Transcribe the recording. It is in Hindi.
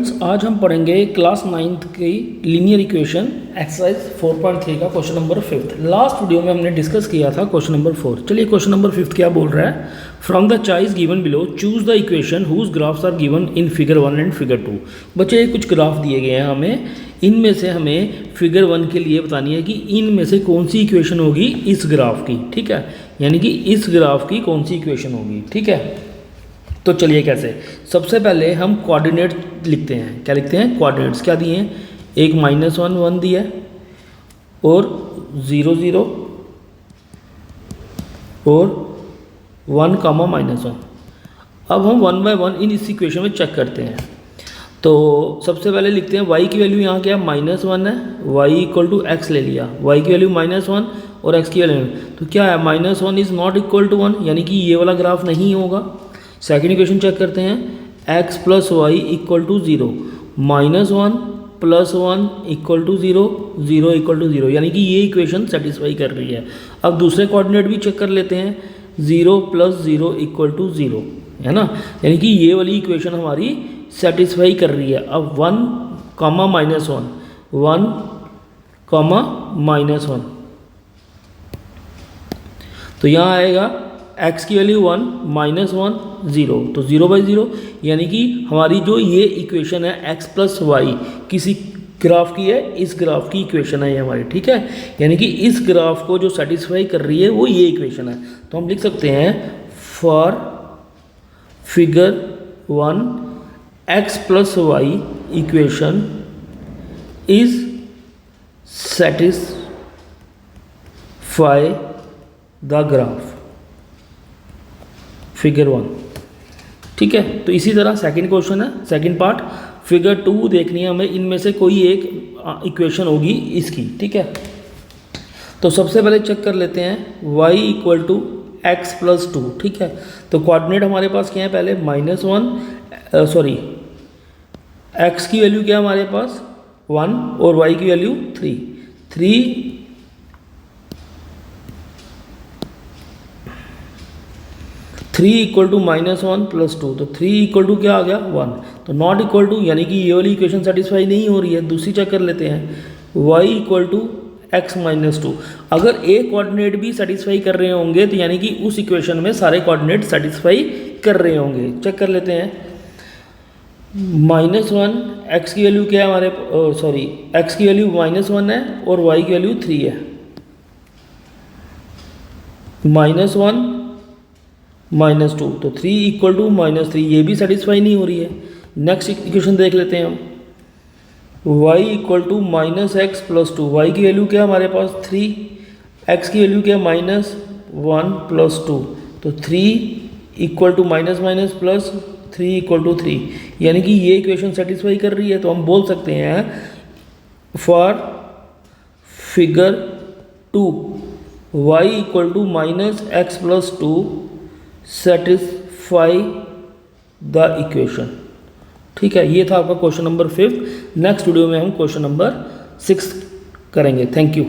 स्टूडेंट्स, आज हम पढ़ेंगे क्लास 9th की लीनियर इक्वेशन एक्सरसाइज 4.3 का क्वेश्चन नंबर 5। लास्ट वीडियो में हमने डिस्कस किया था क्वेश्चन नंबर 4। चलिए क्वेश्चन नंबर 5 क्या बोल रहा है। From the choice given below choose the equation whose graphs are given in figure 1 and figure 2। बच्चे कुछ ग्राफ दिए गए हैं हमें, इनमें से हमें फिगर 1 के लिए बतानी है कि इनमें से कौन सी इक्वेशन होगी इस ग्राफ की। ठीक है, यानी कि इस ग्राफ की कौन सी इक्वेशन होगी। ठीक है, तो चलिए कैसे, सबसे पहले हम कोऑर्डिनेट लिखते हैं। क्या लिखते हैं? कोऑर्डिनेट्स क्या दिए हैं? एक -1 1 दिया है और 0 0 और 1 -1। अब हम 1 बाय 1 इन इस इक्वेशन में चेक करते हैं। तो सबसे पहले लिखते हैं y की वैल्यू यहाँ क्या है? -1 है। y इक्वल टू एक्स ले लिया, y की वैल्यू -1 और x की वैल्यू, तो क्या है? -1 इज़ नॉट इक्वल टू 1, यानी कि ये वाला ग्राफ नहीं होगा। सेकेंड इक्वेशन चेक करते हैं, x plus y equal to 0, -1 plus 1 equal to 0, 0 equal to 0, यानी कि ये इक्वेशन सेटिस्फाई कर रही है। अब दूसरे कोऑर्डिनेट भी चेक कर लेते हैं, 0 प्लस 0 इक्वल टू 0, है ना, यानी कि ये वाली इक्वेशन हमारी सेटिस्फाई कर रही है। अब 1, -1, 1, -1, तो यहाँ आएगा x की वैल्यू 1 -1 0, तो 0 बाई 0, यानी कि हमारी जो ये इक्वेशन है x प्लस वाई किसी ग्राफ की है, इस ग्राफ की इक्वेशन है ये हमारी। ठीक है, यानी कि इस ग्राफ को जो सेटिस्फाई कर रही है वो ये इक्वेशन है। तो हम लिख सकते हैं for figure 1 x plus y equation is satisfy the graph figure 1। ठीक है, तो इसी तरह सेकंड क्वेश्चन है, सेकंड पार्ट फिगर 2 देखनी है हमें, इनमें से कोई एक इक्वेशन होगी इसकी। ठीक है, तो सबसे पहले चेक कर लेते हैं y equal to x plus 2। ठीक है, तो कोऑर्डिनेट हमारे पास क्या है? पहले x की वैल्यू क्या है हमारे पास? 1 और y की वैल्यू 3 इक्वल टू -1 प्लस 2, तो 3 इक्वल टू क्या आ गया? 1, तो नॉट इक्वल टू, यानी कि ये वाली इक्वेशन सेटिस्फाई नहीं हो रही है। दूसरी चेक कर लेते हैं, y equal to x minus 2। अगर एक कोऑर्डिनेट भी सेटिस्फाई कर रहे होंगे तो यानी कि उस इक्वेशन में सारे कोऑर्डिनेट सेटिस्फाई कर रहे होंगे। चेक कर लेते हैं, -1 x की वैल्यू क्या है हमारे, x की वैल्यू -1 है और y की वैल्यू 3 है। -1 -2, तो 3 इक्वल टू -3, ये भी सेटिस्फाई नहीं हो रही है। नेक्स्ट इक्वेशन देख लेते हैं हम, y equal to -x plus 2, y की वैल्यू क्या है हमारे पास? 3, x की वैल्यू क्या है? -1 प्लस 2, तो 3 equal to minus plus 3 equal to 3, यानी कि ये इक्वेशन सेटिस्फाई कर रही है। तो हम बोल सकते हैं for figure 2 y equal to -x plus 2 satisfy the equation. ठीक है, ये था आपका क्वेश्चन नंबर 5। नेक्स्ट वीडियो में हम क्वेश्चन नंबर 6 करेंगे। Thank you.